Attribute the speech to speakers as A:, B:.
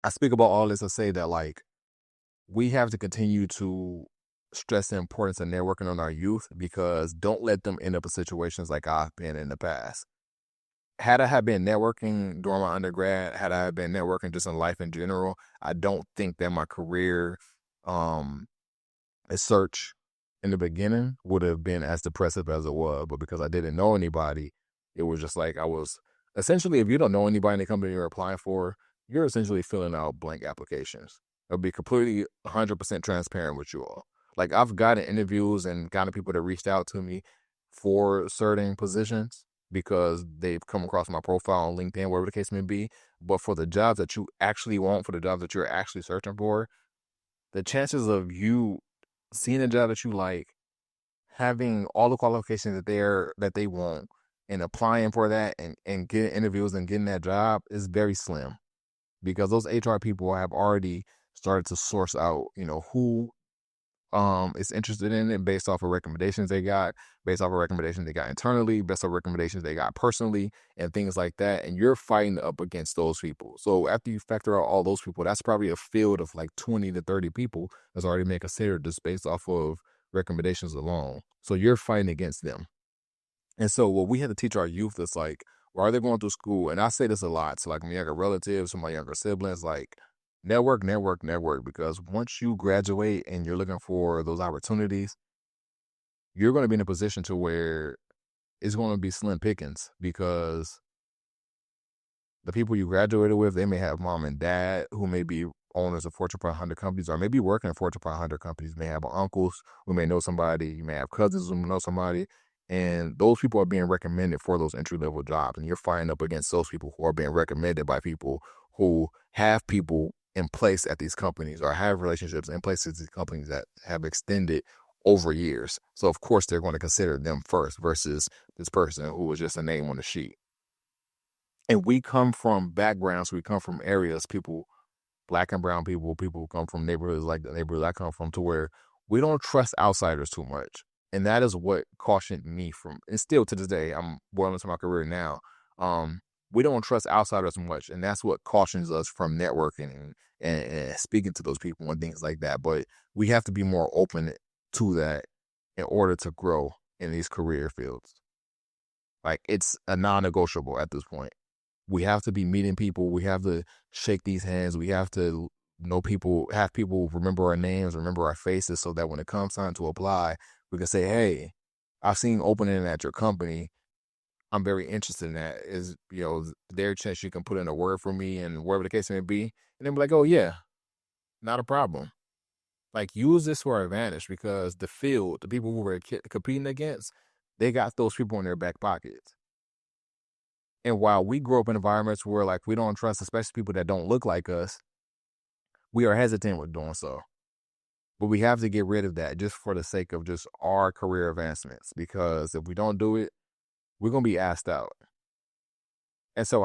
A: I speak about all this to say that like we have to continue to stress the importance of networking on our youth because don't let them end up in situations like I've been in the past. Had I had been networking during my undergrad, had I been networking just in life in general, I don't think that my career um search in the beginning would have been as depressive as it was. But because I didn't know anybody, it was just like I was essentially, if you don't know anybody in the company you're applying for, you're essentially filling out blank applications. I'll be completely 100% transparent with you all. Like I've gotten interviews and gotten people that reached out to me for certain positions because they've come across my profile on LinkedIn, whatever the case may be. But for the jobs that you actually want, for the jobs that you're actually searching for, the chances of you seeing a job that you like, having all the qualifications that they want, and applying for that and getting interviews and getting that job is very slim because those HR people have already started to source out, who is interested in it based off of recommendations they got, based off of recommendations they got internally, based off of recommendations they got personally, and things like that. And you're fighting up against those people. So after you factor out all those people, that's probably a field of like 20 to 30 people that's already been considered just based off of recommendations alone. So you're fighting against them. And so what we had to teach our youth is like, while they're going through school, and I say this a lot to like my younger relatives, to my younger siblings, like network, network, network, because once you graduate and you're looking for those opportunities, you're going to be in a position to where it's going to be slim pickings because the people you graduated with, they may have mom and dad who may be owners of Fortune 500 companies or maybe working in Fortune 500 companies. You may have uncles who may know somebody. You may have cousins who know somebody. And those people are being recommended for those entry level jobs. And you're fighting up against those people who are being recommended by people who have people in place at these companies or have relationships in place at these companies that have extended over years. So, of course, they're going to consider them first versus this person who was just a name on the sheet. And we come from backgrounds, we come from areas, people, black and brown people, people who come from neighborhoods like the neighborhood I come from, to where we don't trust outsiders too much. And that is what cautioned me from, and still to this day, I'm well into my career now. Um, we don't trust outsiders much. And that's what cautions us from networking and speaking to those people and things like that. But we have to be more open to that in order to grow in these career fields. Like it's a non negotiable at this point. We have to be meeting people. We have to shake these hands. We have to know people, have people remember our names, remember our faces, so that when it comes time to apply, we can say, hey, I've seen opening at your company. I'm very interested in that. Is, there a chance you can put in a word for me and whatever the case may be? And then be like, oh, yeah, not a problem. Like, use this to our advantage because the field, the people who we're competing against, they got those people in their back pockets. And while we grow up in environments where like we don't trust, especially people that don't look like us, we are hesitant with doing so. But we have to get rid of that just for the sake of just our career advancements. Because if we don't do it, we're gonna be asked out. And so